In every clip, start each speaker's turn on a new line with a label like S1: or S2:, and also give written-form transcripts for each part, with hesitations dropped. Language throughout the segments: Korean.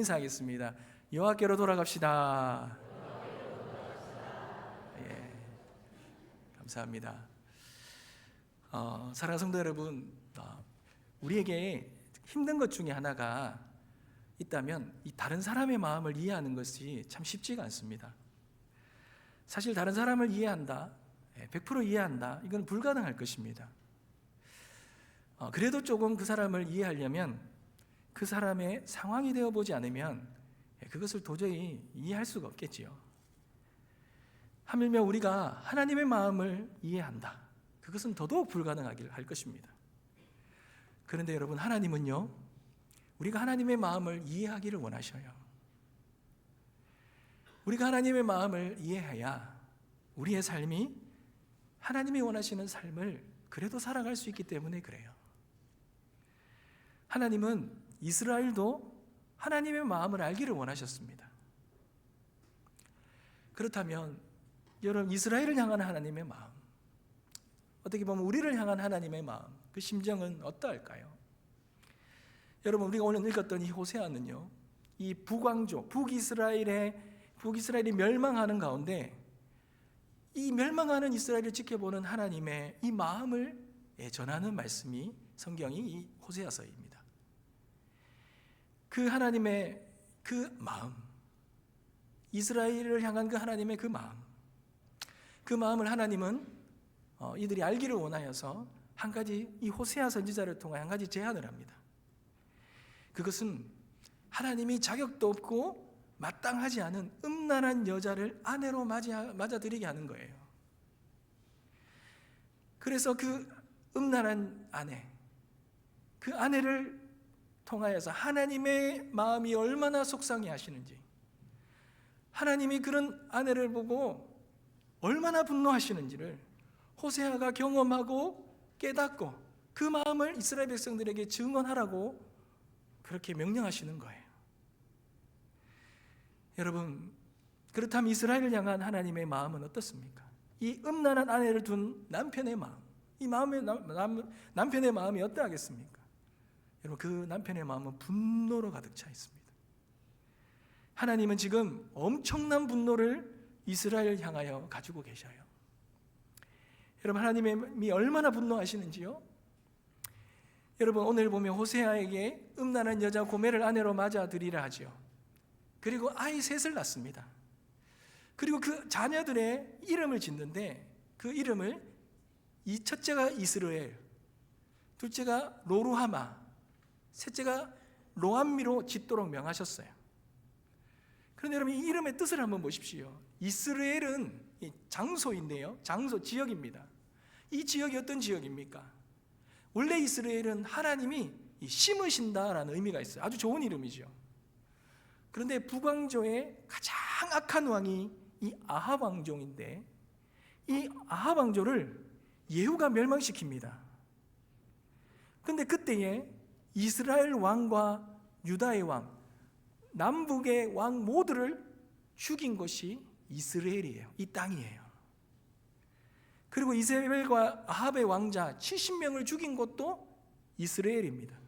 S1: 인사하겠습니다. 여호와께로 돌아갑시다. 예, 감사합니다. 사랑하는 성도 여러분, 우리에게 힘든 것 중에 하나가 있다면 이 다른 사람의 마음을 이해하는 것이 참 쉽지가 않습니다. 사실 다른 사람을 이해한다, 100% 이해한다, 이건 불가능할 것입니다. 그래도 조금 그 사람을 이해하려면 그 사람의 상황이 되어보지 않으면 그것을 도저히 이해할 수가 없겠지요. 하물며 우리가 하나님의 마음을 이해한다, 그것은 더더욱 불가능하길 할 것입니다. 그런데 여러분, 하나님은요, 우리가 하나님의 마음을 이해하기를 원하셔요. 우리가 하나님의 마음을 이해해야 우리의 삶이 하나님이 원하시는 삶을 그래도 살아갈 수 있기 때문에 그래요. 하나님은 이스라엘도 하나님의 마음을 알기를 원하셨습니다. 그렇다면 여러분, 이스라엘을 향한 하나님의 마음, 어떻게 보면 우리를 향한 하나님의 마음, 그 심정은 어떠할까요? 여러분, 우리가 오늘 읽었던 이 호세아는요, 이 북왕조, 북이스라엘이 멸망하는 가운데 이 멸망하는 이스라엘을 지켜보는 하나님의 이 마음을 전하는 말씀이, 성경이 이 호세아서입니다. 그 하나님의 그 마음, 이스라엘을 향한 그 하나님의 그 마음을 하나님은 이들이 알기를 원하여서 한 가지, 이 호세아 선지자를 통해 한 가지 제안을 합니다. 그것은 하나님이 자격도 없고 마땅하지 않은 음란한 여자를 아내로 맞아들이게 하는 거예요. 그래서 그 음란한 아내, 그 아내를 통하여서 하나님의 마음이 얼마나 속상해 하시는지, 하나님이 그런 아내를 보고 얼마나 분노하시는지를 호세아가 경험하고 깨닫고 그 마음을 이스라엘 백성들에게 증언하라고 그렇게 명령하시는 거예요. 여러분, 그렇다면 이스라엘을 향한 하나님의 마음은 어떻습니까? 이 음란한 아내를 둔 남편의 마음, 이 남편의 마음이 어떠하겠습니까? 여러분, 그 남편의 마음은 분노로 가득 차 있습니다. 하나님은 지금 엄청난 분노를 이스라엘을 향하여 가지고 계셔요. 여러분, 하나님이 얼마나 분노하시는지요? 여러분, 오늘 보면 호세아에게 음란한 여자 고멜을 아내로 맞아들이라 하죠. 그리고 아이 셋을 낳습니다. 그리고 그 자녀들의 이름을 짓는데 그 이름을, 이 첫째가 이스라엘, 둘째가 로루하마, 셋째가 로암미로 짓도록 명하셨어요. 그런데 여러분, 이 이름의 뜻을 한번 보십시오. 이스라엘은 장소인데요, 장소, 지역입니다. 이 지역이 어떤 지역입니까? 원래 이스라엘은 하나님이 심으신다라는 의미가 있어요. 아주 좋은 이름이죠. 그런데 북왕조의 가장 악한 왕이 이 아합 왕족인데, 이 아합 왕조를 예후가 멸망시킵니다. 그런데 그때에 이스라엘 왕과 유다의 왕, 남북의 왕 모두를 죽인 것이 이스라엘이에요. 이 땅이에요. 그리고 이세벨과 아합의 왕자 70명을 죽인 것도 이스라엘입니다.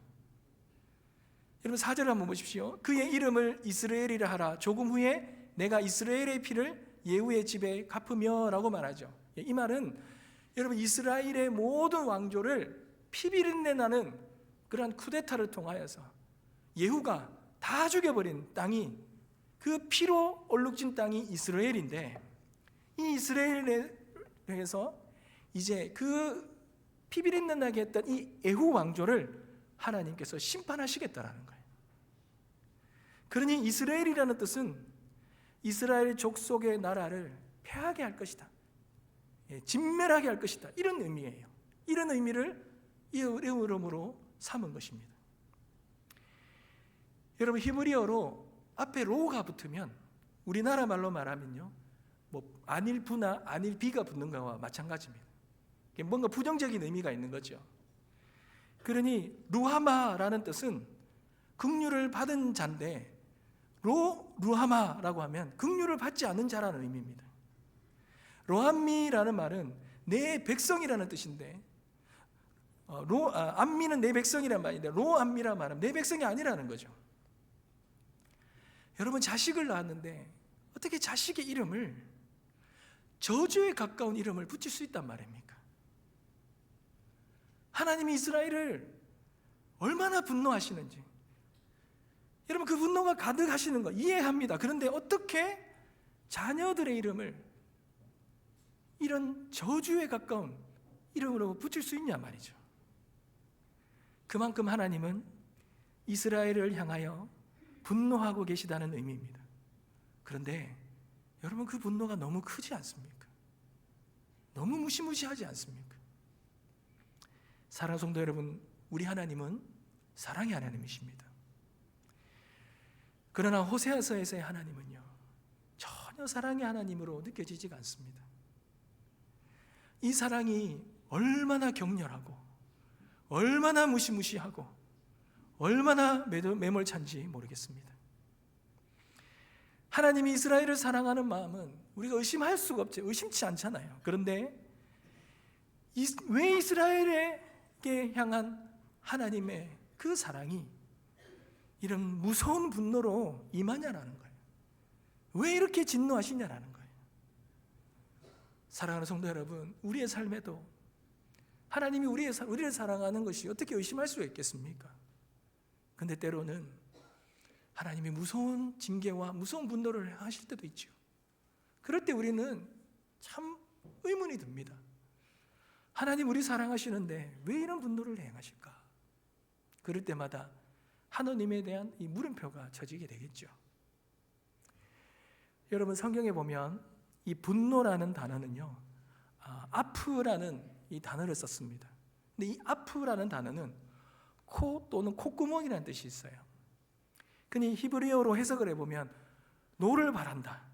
S1: 여러분, 4절을 한번 보십시오. 그의 이름을 이스라엘이라 하라. 조금 후에 내가 이스라엘의 피를 예후의 집에 갚으며 라고 말하죠. 이 말은 여러분, 이스라엘의 모든 왕조를 피비린내 나는 그러한 쿠데타를 통하여서 예후가 다 죽여버린 땅이, 그 피로 얼룩진 땅이 이스라엘인데, 이 이스라엘에 대해서 이제 그 피비린내 나게 했던 이 예후 왕조를 하나님께서 심판하시겠다라는 거예요. 그러니 이스라엘이라는 뜻은 이스라엘 족속의 나라를 패하게 할 것이다, 진멸하게 할 것이다, 이런 의미예요. 이런 의미를 이 이름으로 삼은 것입니다. 여러분, 히브리어로 앞에 로가 붙으면, 우리나라 말로 말하면요, 안일부나 안일비가 붙는 거와 마찬가지입니다. 뭔가 부정적인 의미가 있는 거죠. 그러니 루하마라는 뜻은 긍휼을 받은 자인데, 루하마라고 하면 긍휼을 받지 않은 자라는 의미입니다. 로암미라는 말은 내 백성이라는 뜻인데, 암미는 내 백성이란 말인데 로암미란 말은 내 백성이 아니라는 거죠. 여러분, 자식을 낳았는데 어떻게 자식의 이름을 저주에 가까운 이름을 붙일 수 있단 말입니까? 하나님이 이스라엘을 얼마나 분노하시는지, 여러분, 그 분노가 가득하시는 거 이해합니다. 그런데 어떻게 자녀들의 이름을 이런 저주에 가까운 이름으로 붙일 수 있냐 말이죠. 그만큼 하나님은 이스라엘을 향하여 분노하고 계시다는 의미입니다. 그런데 여러분, 그 분노가 너무 크지 않습니까? 너무 무시무시하지 않습니까? 사랑하는 성도 여러분, 우리 하나님은 사랑의 하나님이십니다. 그러나 호세아서에서의 하나님은요, 전혀 사랑의 하나님으로 느껴지지가 않습니다. 이 사랑이 얼마나 격렬하고 얼마나 무시무시하고 얼마나 매몰찬지 모르겠습니다. 하나님이 이스라엘을 사랑하는 마음은 우리가 의심할 수가 없죠. 의심치 않잖아요. 그런데 왜 이스라엘에게 향한 하나님의 그 사랑이 이런 무서운 분노로 임하냐라는 거예요. 왜 이렇게 진노하시냐라는 거예요. 사랑하는 성도 여러분, 우리의 삶에도 하나님이 우리를 사랑하는 것이 어떻게 의심할 수가 있겠습니까? 근데 때로는 하나님이 무서운 징계와 무서운 분노를 하실 때도 있죠. 그럴 때 우리는 참 의문이 듭니다. 하나님 우리 사랑하시는데 왜 이런 분노를 행하실까? 그럴 때마다 하나님에 대한 이 물음표가 쳐지게 되겠죠. 여러분, 성경에 보면 이 분노라는 단어는요, 아프라는 이 단어를 썼습니다. 근데 이 아프라는 단어는 코 또는 콧구멍이라는 뜻이 있어요. 근데 히브리어로 해석을 해보면 노를 바란다,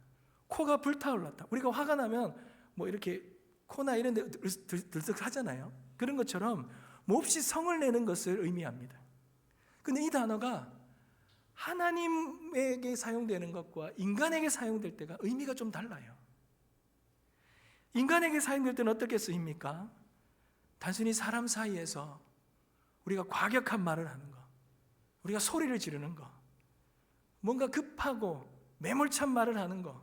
S1: 코가 불타올랐다. 우리가 화가 나면 뭐 이렇게 코나 이런 데 들썩 하잖아요. 그런 것처럼 몹시 성을 내는 것을 의미합니다. 근데 이 단어가 하나님에게 사용되는 것과 인간에게 사용될 때가 의미가 좀 달라요. 인간에게 사용될 때는 어떻게 쓰입니까? 단순히 사람 사이에서 우리가 과격한 말을 하는 거, 우리가 소리를 지르는 거, 뭔가 급하고 매몰찬 말을 하는 거,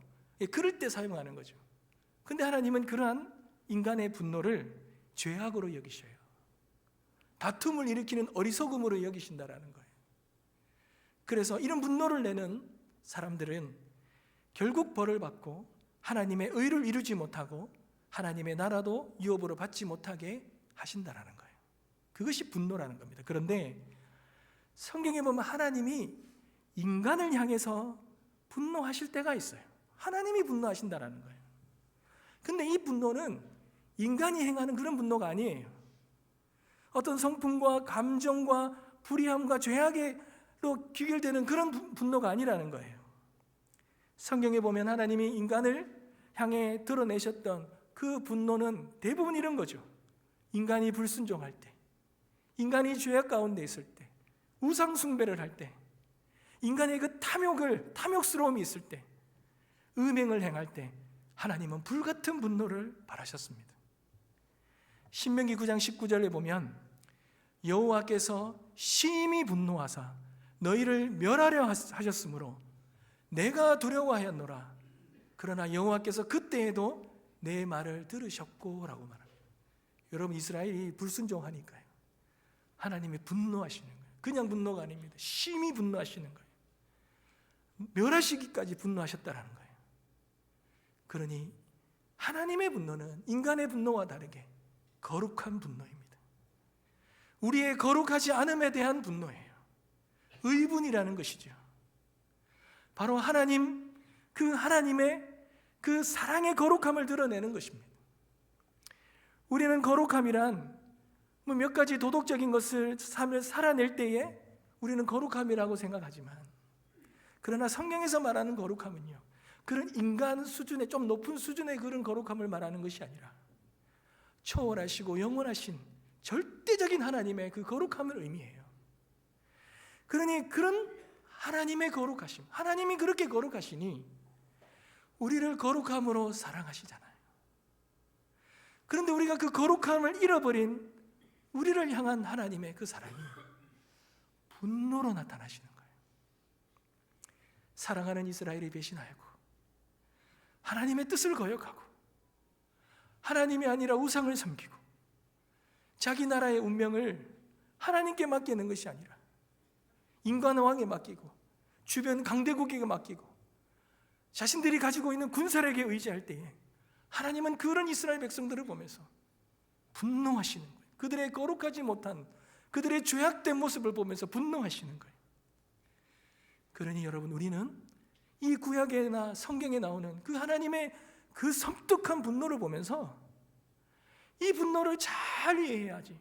S1: 그럴 때 사용하는 거죠. 근데 하나님은 그러한 인간의 분노를 죄악으로 여기셔요. 다툼을 일으키는 어리석음으로 여기신다라는 거예요. 그래서 이런 분노를 내는 사람들은 결국 벌을 받고 하나님의 의를 이루지 못하고 하나님의 나라도 유업으로 받지 못하게 하신다라는 거예요. 그것이 분노라는 겁니다. 그런데 성경에 보면 하나님이 인간을 향해서 분노하실 때가 있어요. 하나님이 분노하신다라는 거예요. 근데 이 분노는 인간이 행하는 그런 분노가 아니에요. 어떤 성품과 감정과 불의함과 죄악으로 귀결되는 그런 분노가 아니라는 거예요. 성경에 보면 하나님이 인간을 향해 드러내셨던 그 분노는 대부분 이런 거죠. 인간이 불순종할 때, 인간이 죄악 가운데 있을 때, 우상 숭배를 할 때, 인간의 그 탐욕스러움이 있을 때, 음행을 행할 때 하나님은 불같은 분노를 발하셨습니다. 신명기 9장 19절에 보면 여호와께서 심히 분노하사 너희를 멸하려 하셨으므로 내가 두려워하였노라. 그러나 여호와께서 그때에도 내 말을 들으셨고 라고 말합니다. 여러분, 이스라엘이 불순종하니까요, 하나님이 분노하시는 거예요. 그냥 분노가 아닙니다. 심히 분노하시는 거예요. 멸하시기까지 분노하셨다라는 거예요. 그러니 하나님의 분노는 인간의 분노와 다르게 거룩한 분노입니다. 우리의 거룩하지 않음에 대한 분노예요. 의분이라는 것이죠. 바로 하나님의 그 사랑의 거룩함을 드러내는 것입니다. 우리는 거룩함이란 몇 가지 도덕적인 것을 삶을 살아낼 때에 우리는 거룩함이라고 생각하지만, 그러나 성경에서 말하는 거룩함은요, 그런 인간 수준의 좀 높은 수준의 그런 거룩함을 말하는 것이 아니라 초월하시고 영원하신 절대적인 하나님의 그 거룩함을 의미해요. 그러니 그런 하나님의 거룩하심, 하나님이 그렇게 거룩하시니 우리를 거룩함으로 사랑하시잖아요. 그런데 우리가 그 거룩함을 잃어버린 우리를 향한 하나님의 그 사랑이 분노로 나타나시는 거예요. 사랑하는 이스라엘이 배신하고 하나님의 뜻을 거역하고 하나님이 아니라 우상을 섬기고 자기 나라의 운명을 하나님께 맡기는 것이 아니라 인간 왕에 맡기고 주변 강대국에게 맡기고 자신들이 가지고 있는 군사력에 의지할 때에 하나님은 그런 이스라엘 백성들을 보면서 분노하시는 거예요. 그들의 거룩하지 못한 그들의 죄악된 모습을 보면서 분노하시는 거예요. 그러니 여러분, 우리는 이 구약에나 성경에 나오는 그 하나님의 그 섬뜩한 분노를 보면서 이 분노를 잘 이해해야지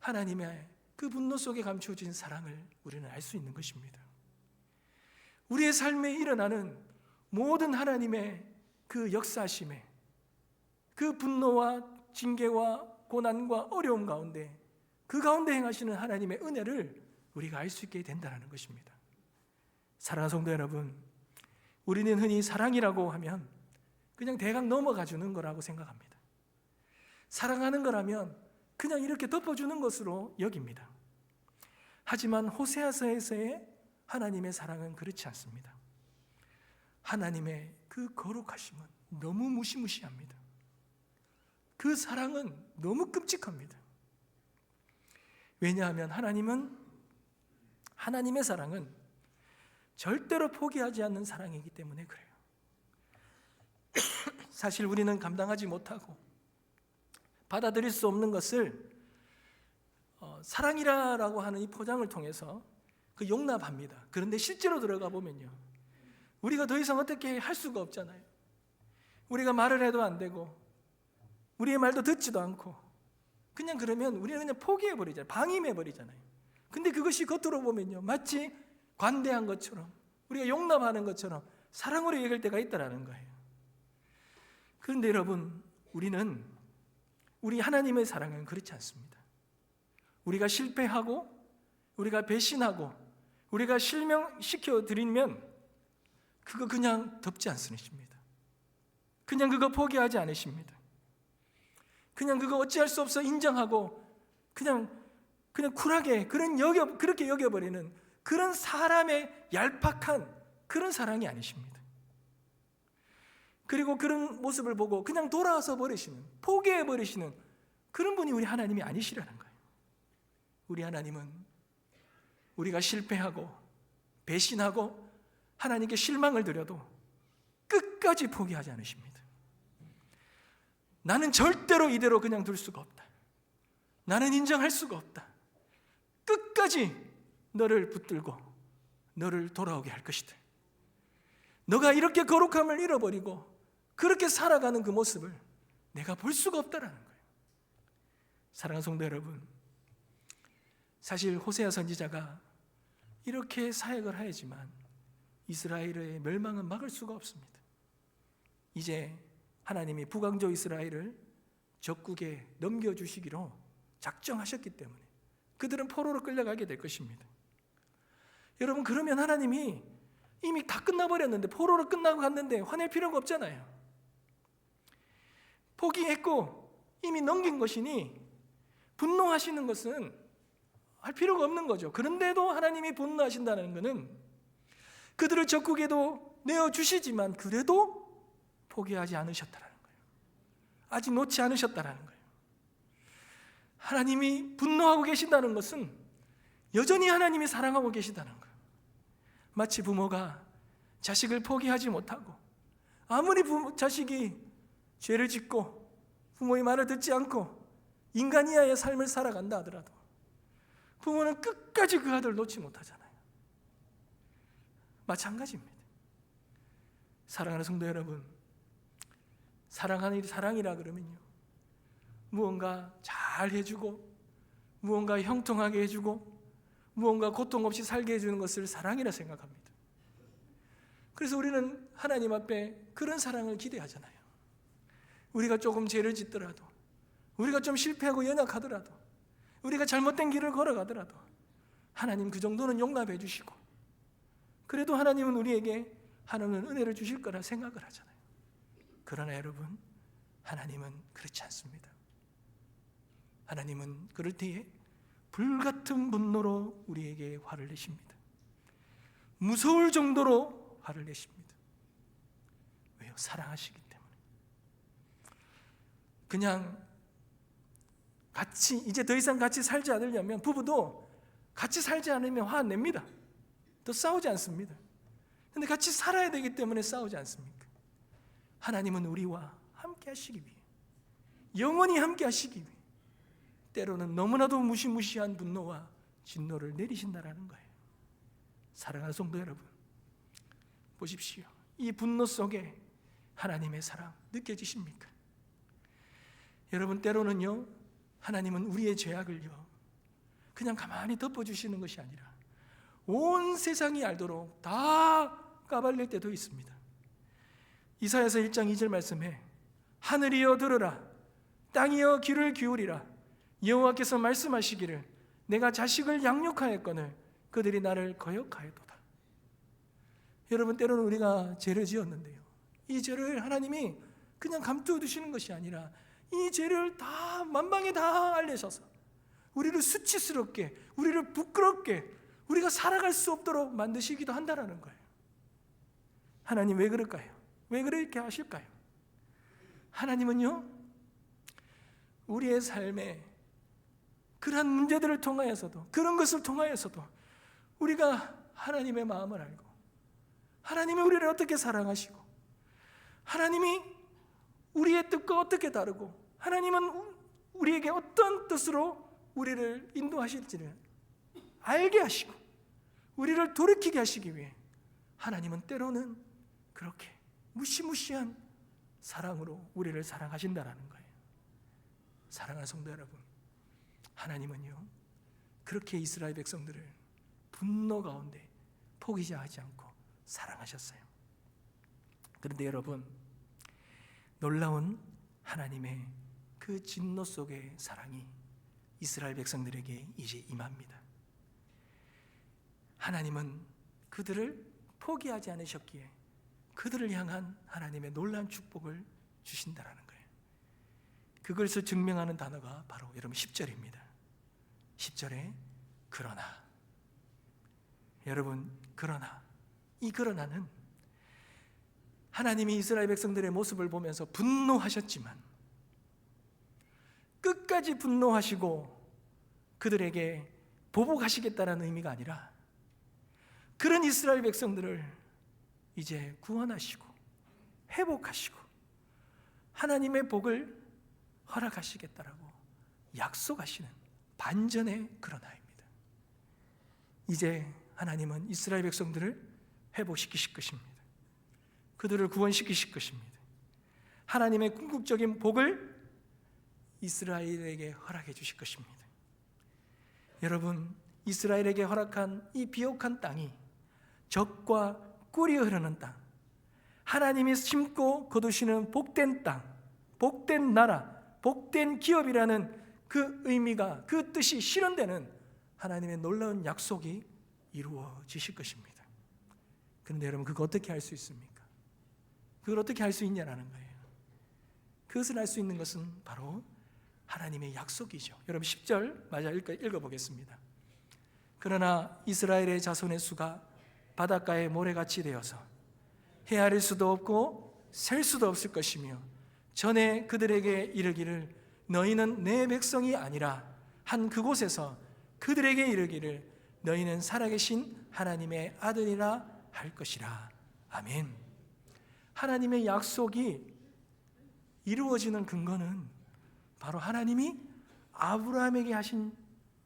S1: 하나님의 그 분노 속에 감추어진 사랑을 우리는 알 수 있는 것입니다. 우리의 삶에 일어나는 모든 하나님의 그 역사심에 그 분노와 징계와 고난과 어려움 가운데 그 가운데 행하시는 하나님의 은혜를 우리가 알 수 있게 된다는 것입니다. 사랑하는 성도 여러분, 우리는 흔히 사랑이라고 하면 그냥 대강 넘어가 주는 거라고 생각합니다. 사랑하는 거라면 그냥 이렇게 덮어주는 것으로 여깁니다. 하지만 호세아서에서의 하나님의 사랑은 그렇지 않습니다. 하나님의 그 거룩하심은 너무 무시무시합니다. 그 사랑은 너무 끔찍합니다. 왜냐하면 하나님의 사랑은 절대로 포기하지 않는 사랑이기 때문에 그래요. 사실 우리는 감당하지 못하고 받아들일 수 없는 것을 사랑이라고 하는 이 포장을 통해서 그 용납합니다. 그런데 실제로 들어가 보면요, 우리가 더 이상 어떻게 할 수가 없잖아요. 우리가 말을 해도 안 되고 우리의 말도 듣지도 않고 그러면 우리는 그냥 포기해버리잖아요. 방임해버리잖아요. 근데 그것이 겉으로 보면요, 마치 관대한 것처럼 우리가 용납하는 것처럼 사랑으로 여길 때가 있다는 거예요. 그런데 여러분, 우리 하나님의 사랑은 그렇지 않습니다. 우리가 실패하고 우리가 배신하고 우리가 실명시켜 드리면 그거 그냥 덮지 않으십니다. 그냥 그거 포기하지 않으십니다. 그냥 그거 어찌할 수 없어 인정하고 그냥 쿨하게 그렇게 여겨버리는 그런 사람의 얄팍한 그런 사랑이 아니십니다. 그리고 그런 모습을 보고 그냥 돌아서 버리시는, 포기해버리시는 그런 분이 우리 하나님이 아니시라는 거예요. 우리 하나님은 우리가 실패하고 배신하고 하나님께 실망을 드려도 끝까지 포기하지 않으십니다. 나는 절대로 이대로 그냥 둘 수가 없다. 나는 인정할 수가 없다. 끝까지 너를 붙들고 너를 돌아오게 할 것이다. 너가 이렇게 거룩함을 잃어버리고 그렇게 살아가는 그 모습을 내가 볼 수가 없다라는 거예요. 사랑하는 성도 여러분, 사실 호세아 선지자가 이렇게 사역을 하였지만 이스라엘의 멸망은 막을 수가 없습니다. 이제 하나님이 북왕조 이스라엘을 적국에 넘겨주시기로 작정하셨기 때문에 그들은 포로로 끌려가게 될 것입니다. 여러분, 그러면 하나님이 이미 다 끝나버렸는데, 포로로 끝나고 갔는데 화낼 필요가 없잖아요. 포기했고 이미 넘긴 것이니 분노하시는 것은 할 필요가 없는 거죠. 그런데도 하나님이 분노하신다는 것은 그들을 적국에도 내어주시지만 그래도 포기하지 않으셨다는 거예요. 아직 놓지 않으셨다는 거예요. 하나님이 분노하고 계신다는 것은 여전히 하나님이 사랑하고 계시다는 거예요. 마치 부모가 자식을 포기하지 못하고 아무리 자식이 죄를 짓고 부모의 말을 듣지 않고 인간 이하의 삶을 살아간다 하더라도 부모는 끝까지 그 아들을 놓지 못하잖아요. 마찬가지입니다. 사랑하는 성도 여러분, 사랑이라 그러면요, 무언가 잘 해주고 무언가 형통하게 해주고 무언가 고통 없이 살게 해주는 것을 사랑이라 생각합니다. 그래서 우리는 하나님 앞에 그런 사랑을 기대하잖아요. 우리가 조금 죄를 짓더라도, 우리가 좀 실패하고 연약하더라도, 우리가 잘못된 길을 걸어가더라도 하나님 그 정도는 용납해 주시고, 그래도 하나님은 우리에게 하나님은 은혜를 주실 거라 생각을 하잖아요. 그러나 여러분, 하나님은 그렇지 않습니다. 하나님은 그럴 때에 불같은 분노로 우리에게 화를 내십니다. 무서울 정도로 화를 내십니다. 왜요? 사랑하시기 때문에. 그냥 같이 이제 더 이상 같이 살지 않으려면 부부도 같이 살지 않으면 화 안 냅니다. 더 싸우지 않습니다. 근데 같이 살아야 되기 때문에 싸우지 않습니까? 하나님은 우리와 함께 하시기 위해, 영원히 함께 하시기 위해 때로는 너무나도 무시무시한 분노와 진노를 내리신다라는 거예요. 사랑하는 성도 여러분, 보십시오. 이 분노 속에 하나님의 사랑 느껴지십니까? 여러분, 때로는요, 하나님은 우리의 죄악을요 그냥 가만히 덮어주시는 것이 아니라 온 세상이 알도록 다 까발릴 때도 있습니다. 이사야서 1장 2절 말씀에 하늘이여 들으라, 땅이여 귀를 기울이라, 여호와께서 말씀하시기를 내가 자식을 양육하였거늘 그들이 나를 거역하였도다. 여러분, 때로는 우리가 죄를 지었는데요, 이 죄를 하나님이 그냥 감춰두시는 것이 아니라 이 죄를 다 만방에 다 알리셔서 우리를 수치스럽게, 우리를 부끄럽게, 우리가 살아갈 수 없도록 만드시기도 한다라는 거예요. 하나님 왜 그럴까요? 왜 그렇게 하실까요? 하나님은요, 우리의 삶에 그러한 문제들을 통하여서도, 그런 것을 통하여서도 우리가 하나님의 마음을 알고, 하나님이 우리를 어떻게 사랑하시고, 하나님이 우리의 뜻과 어떻게 다르고, 하나님은 우리에게 어떤 뜻으로 우리를 인도하실지를 알게 하시고 우리를 돌이키게 하시기 위해 하나님은 때로는 그렇게 무시무시한 사랑으로 우리를 사랑하신다라는 거예요. 사랑하는 성도 여러분, 하나님은요 그렇게 이스라엘 백성들을 분노 가운데 포기하지 않고 사랑하셨어요. 그런데 여러분, 놀라운 하나님의 그 진노 속의 사랑이 이스라엘 백성들에게 이제 임합니다. 하나님은 그들을 포기하지 않으셨기에 그들을 향한 하나님의 놀라운 축복을 주신다라는 거예요. 그것을 증명하는 단어가 바로 여러분 10절입니다. 10절에 그러나, 여러분, 그러나, 이 그러나는 하나님이 이스라엘 백성들의 모습을 보면서 분노하셨지만 끝까지 분노하시고 그들에게 보복하시겠다는 의미가 아니라 그런 이스라엘 백성들을 이제 구원하시고 회복하시고 하나님의 복을 허락하시겠다라고 약속하시는 반전의 그러나입니다. 이제 하나님은 이스라엘 백성들을 회복시키실 것입니다. 그들을 구원시키실 것입니다. 하나님의 궁극적인 복을 이스라엘에게 허락해 주실 것입니다. 여러분, 이스라엘에게 허락한 이 비옥한 땅이 젖과 꿀이 흐르는 땅, 하나님이 심고 거두시는 복된 땅, 복된 나라, 복된 기업이라는 그 의미가, 그 뜻이 실현되는 하나님의 놀라운 약속이 이루어지실 것입니다. 그런데 여러분, 그거 어떻게 할 수 있습니까? 그걸 어떻게 할 수 있냐라는 거예요. 그것을 할 수 있는 것은 바로 하나님의 약속이죠. 여러분 10절 마저 읽어보겠습니다. 그러나 이스라엘의 자손의 수가 바닷가의 모래같이 되어서 헤아릴 수도 없고 셀 수도 없을 것이며 전에 그들에게 이르기를 너희는 내 백성이 아니라 한 그곳에서 그들에게 이르기를 너희는 살아계신 하나님의 아들이라 할 것이라. 아멘. 하나님의 약속이 이루어지는 근거는 바로 하나님이 아브라함에게 하신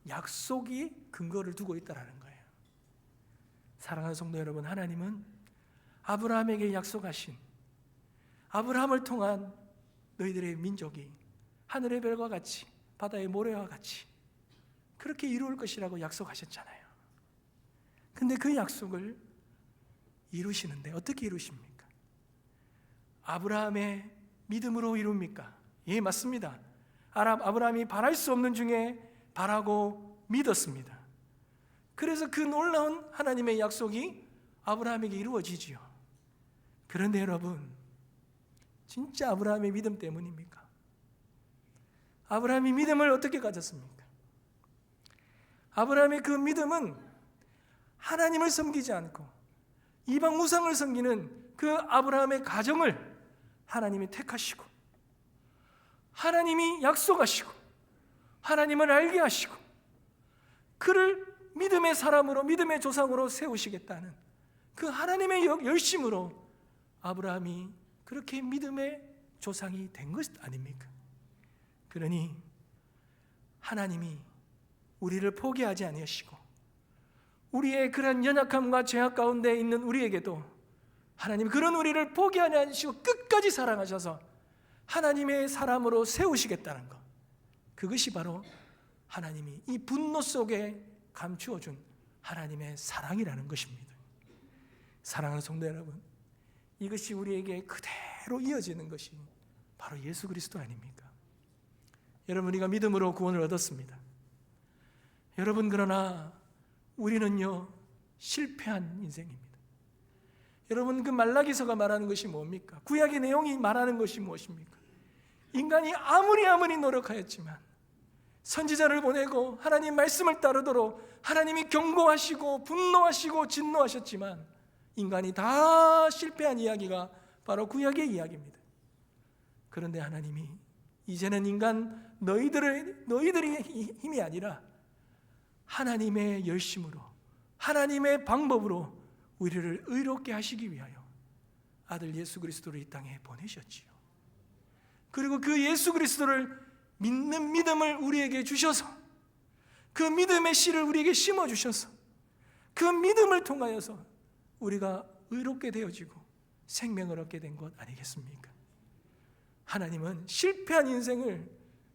S1: 약속이 근거를 두고 있다는 거예요. 사랑하는 성도 여러분, 하나님은 아브라함에게 약속하신, 아브라함을 통한 너희들의 민족이 하늘의 별과 같이 바다의 모래와 같이 그렇게 이루어질 것이라고 약속하셨잖아요. 근데 그 약속을 이루시는데 어떻게 이루십니까? 아브라함의 믿음으로 이룹니까? 예, 맞습니다. 아브라함이 바랄 수 없는 중에 바라고 믿었습니다. 그래서 그 놀라운 하나님의 약속이 아브라함에게 이루어지지요. 그런데 여러분, 진짜 아브라함의 믿음 때문입니까? 아브라함이 믿음을 어떻게 가졌습니까? 아브라함의 그 믿음은 하나님을 섬기지 않고 이방 우상을 섬기는 그 아브라함의 가정을 하나님이 택하시고, 하나님이 약속하시고, 하나님을 알게 하시고, 그를 믿음의 사람으로, 믿음의 조상으로 세우시겠다는 그 하나님의 열심으로 아브라함이 그렇게 믿음의 조상이 된 것 아닙니까? 그러니 하나님이 우리를 포기하지 아니하시고, 우리의 그런 연약함과 죄악 가운데 있는 우리에게도 하나님 그런 우리를 포기하지 않으시고 끝까지 사랑하셔서 하나님의 사람으로 세우시겠다는 것, 그것이 바로 하나님이 이 분노 속에 감추어 준 하나님의 사랑이라는 것입니다. 사랑하는 성도 여러분, 이것이 우리에게 그대로 이어지는 것이 바로 예수 그리스도 아닙니까? 여러분, 우리가 믿음으로 구원을 얻었습니다. 여러분, 그러나 우리는요 실패한 인생입니다. 여러분, 그 말라기서가 말하는 것이 뭡니까? 구약의 내용이 말하는 것이 무엇입니까? 인간이 아무리 노력하였지만, 선지자를 보내고 하나님 말씀을 따르도록 하나님이 경고하시고 분노하시고 진노하셨지만 인간이 다 실패한 이야기가 바로 구약의 이야기입니다. 그런데 하나님이 이제는 인간 너희들의 힘이 아니라 하나님의 열심으로, 하나님의 방법으로 우리를 의롭게 하시기 위하여 아들 예수 그리스도를 이 땅에 보내셨지요. 그리고 그 예수 그리스도를 믿는 믿음을 우리에게 주셔서, 그 믿음의 씨를 우리에게 심어주셔서 그 믿음을 통하여서 우리가 의롭게 되어지고 생명을 얻게 된 것 아니겠습니까? 하나님은 실패한 인생을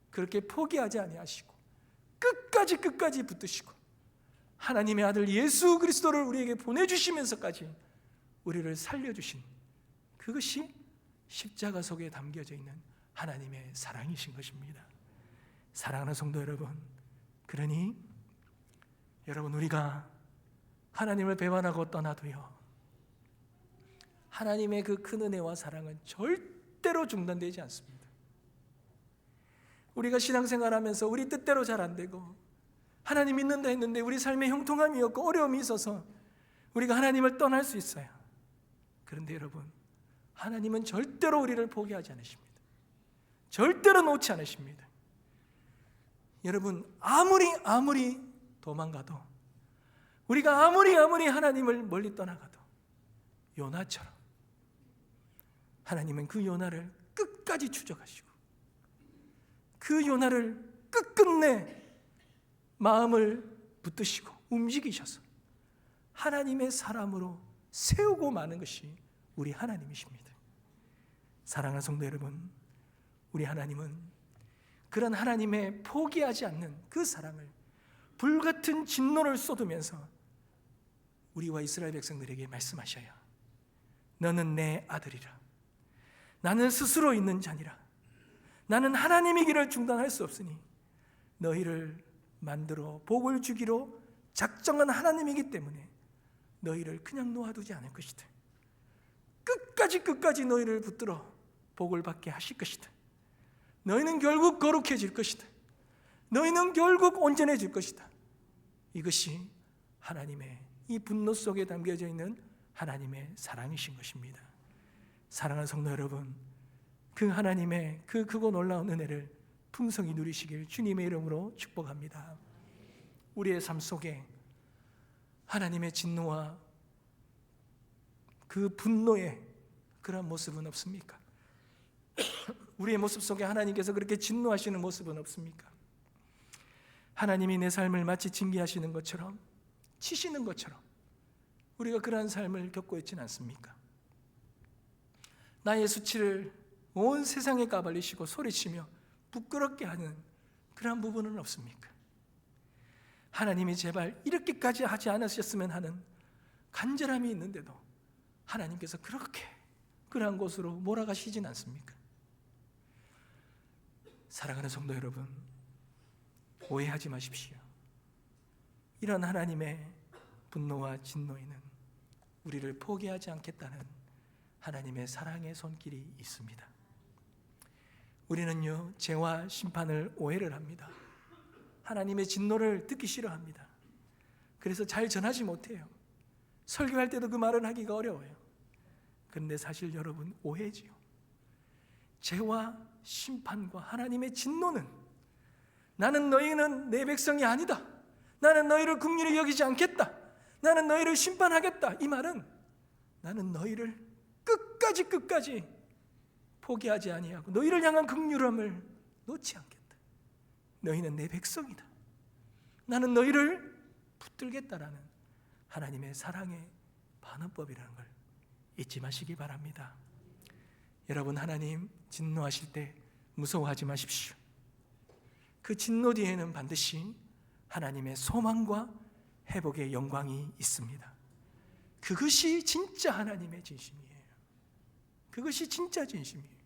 S1: 그렇게 포기하지 아니하시고 끝까지 붙드시고 하나님의 아들 예수 그리스도를 우리에게 보내주시면서까지 우리를 살려주신, 그것이 십자가 속에 담겨져 있는 하나님의 사랑이신 것입니다. 사랑하는 성도 여러분, 그러니 여러분, 우리가 하나님을 배반하고 떠나도요 하나님의 그 큰 은혜와 사랑은 절대로 중단되지 않습니다. 우리가 신앙생활하면서 우리 뜻대로 잘 안 되고 하나님 믿는다 했는데 우리 삶에 형통함이 없고 어려움이 있어서 우리가 하나님을 떠날 수 있어요. 그런데 여러분, 하나님은 절대로 우리를 포기하지 않으십니다. 절대로 놓지 않으십니다. 여러분, 아무리 도망가도, 우리가 아무리 하나님을 멀리 떠나가도 요나처럼 하나님은 그 요나를 끝까지 추적하시고 그 요나를 끝끝내 마음을 붙드시고 움직이셔서 하나님의 사람으로 세우고 마는 것이 우리 하나님이십니다. 사랑하는 성도 여러분, 우리 하나님은 그런 하나님의 포기하지 않는 그 사랑을 불같은 진노를 쏟으면서 우리와 이스라엘 백성들에게 말씀하셔요. 너는 내 아들이라. 나는 스스로 있는 자니라. 나는 하나님이기를 중단할 수 없으니 너희를 만들어 복을 주기로 작정한 하나님이기 때문에 너희를 그냥 놓아두지 않을 것이다. 끝까지 너희를 붙들어 복을 받게 하실 것이다. 너희는 결국 거룩해질 것이다. 너희는 결국 온전해질 것이다. 이것이 하나님의 이 분노 속에 담겨져 있는 하나님의 사랑이신 것입니다. 사랑하는 성도 여러분, 그 하나님의 그 크고 놀라운 은혜를 풍성히 누리시길 주님의 이름으로 축복합니다. 우리의 삶 속에 하나님의 진노와 그 분노의 그런 모습은 없습니까? 우리의 모습 속에 하나님께서 그렇게 진노하시는 모습은 없습니까? 하나님이 내 삶을 마치 징계하시는 것처럼, 치시는 것처럼 우리가 그러한 삶을 겪고 있지는 않습니까? 나의 수치를 온 세상에 까발리시고 소리치며 부끄럽게 하는 그러한 부분은 없습니까? 하나님이 제발 이렇게까지 하지 않으셨으면 하는 간절함이 있는데도 하나님께서 그렇게 그러한 곳으로 몰아가시진 않습니까? 사랑하는 성도 여러분, 오해하지 마십시오. 이런 하나님의 분노와 진노에는 우리를 포기하지 않겠다는 하나님의 사랑의 손길이 있습니다. 우리는요, 죄와 심판을 오해를 합니다. 하나님의 진노를 듣기 싫어합니다. 그래서 잘 전하지 못해요. 설교할 때도 그 말을 하기가 어려워요. 그런데 사실 여러분 오해지요. 죄와 심판과 하나님의 진노는 나는 너희는 내 백성이 아니다, 나는 너희를 긍휼히 여기지 않겠다, 나는 너희를 심판하겠다, 이 말은 나는 너희를 끝까지 포기하지 아니하고 너희를 향한 긍휼함을 놓지 않겠다. 너희는 내 백성이다. 나는 너희를 붙들겠다라는 하나님의 사랑의 반응법이라는 걸 잊지 마시기 바랍니다. 여러분, 하나님 진노하실 때 무서워하지 마십시오. 그 진노 뒤에는 반드시 하나님의 소망과 회복의 영광이 있습니다. 그것이 진짜 하나님의 진심이에요. 그것이 진짜 진심이에요.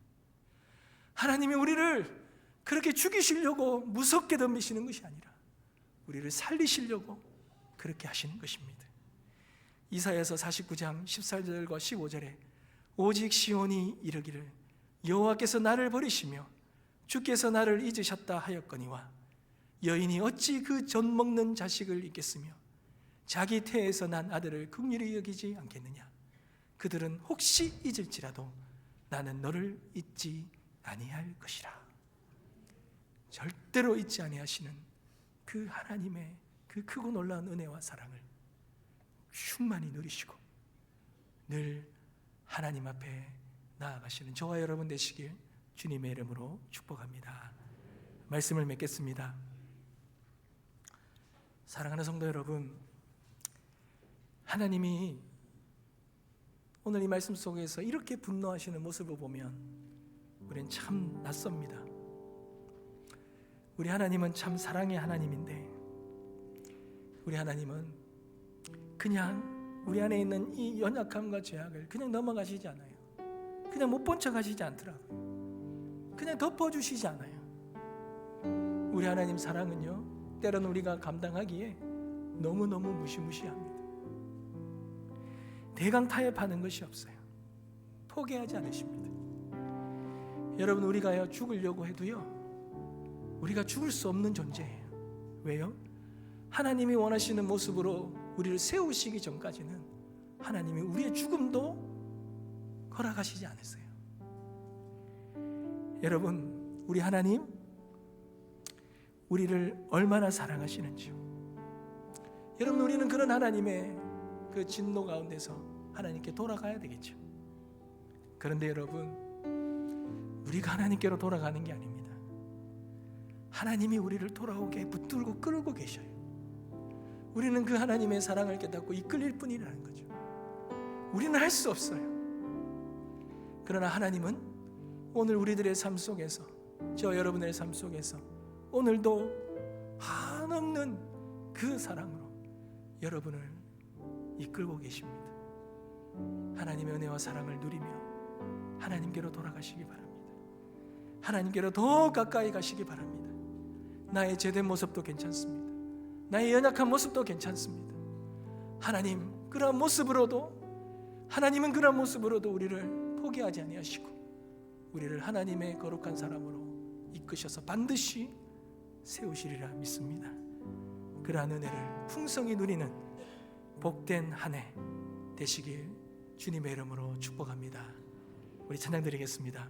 S1: 하나님이 우리를 그렇게 죽이시려고 무섭게 덤비시는 것이 아니라 우리를 살리시려고 그렇게 하시는 것입니다. 이사야서 49장 14절과 15절에 오직 시온이 이르기를 여호와께서 나를 버리시며 주께서 나를 잊으셨다 하였거니와 여인이 어찌 그 젖 먹는 자식을 잊겠으며 자기 태에서 난 아들을 긍휼히 여기지 않겠느냐. 그들은 혹시 잊을지라도 나는 너를 잊지 아니할 것이라. 절대로 잊지 아니하시는 그 하나님의 그 크고 놀라운 은혜와 사랑을 충만히 누리시고 늘 하나님 앞에 나아가시는 저와 여러분 되시길 주님의 이름으로 축복합니다. 말씀을 맺겠습니다. 사랑하는 성도 여러분, 하나님이 오늘 이 말씀 속에서 이렇게 분노하시는 모습을 보면 우리는 참 낯섭니다. 우리 하나님은 참 사랑의 하나님인데 우리 하나님은 그냥 우리 안에 있는 이 연약함과 죄악을 그냥 넘어가시지 않아요. 그냥 못 본 척 하시지 않더라고요. 그냥 덮어주시지 않아요. 우리 하나님 사랑은요, 때로는 우리가 감당하기에 너무너무 무시무시합니다. 대강 타협하는 것이 없어요. 포기하지 않으십니다. 여러분, 우리가 죽으려고 해도요, 우리가 죽을 수 없는 존재예요. 왜요? 하나님이 원하시는 모습으로 우리를 세우시기 전까지는 하나님이 우리의 죽음도 허락하시지 않으세요. 여러분, 우리 하나님 우리를 얼마나 사랑하시는지요. 여러분, 우리는 그런 하나님의 그 진노 가운데서 하나님께 돌아가야 되겠죠. 그런데 여러분, 우리가 하나님께로 돌아가는 게 아닙니다. 하나님이 우리를 돌아오게 붙들고 끌고 계셔요. 우리는 그 하나님의 사랑을 깨닫고 이끌릴 뿐이라는 거죠. 우리는 할 수 없어요. 그러나 하나님은 오늘 우리들의 삶 속에서, 저 여러분의 삶 속에서 오늘도 한없는 그 사랑으로 여러분을 이끌고 계십니다. 하나님의 은혜와 사랑을 누리며 하나님께로 돌아가시기 바랍니다. 하나님께로 더 가까이 가시기 바랍니다. 나의 죄된 모습도 괜찮습니다. 나의 연약한 모습도 괜찮습니다. 하나님은 그런 모습으로도 우리를 포기하지 아니하시고 우리를 하나님의 거룩한 사람으로 이끄셔서 반드시 세우시리라 믿습니다. 그러한 은혜를 풍성히 누리는 복된 한 해 되시길 주님의 이름으로 축복합니다. 우리 찬양 드리겠습니다.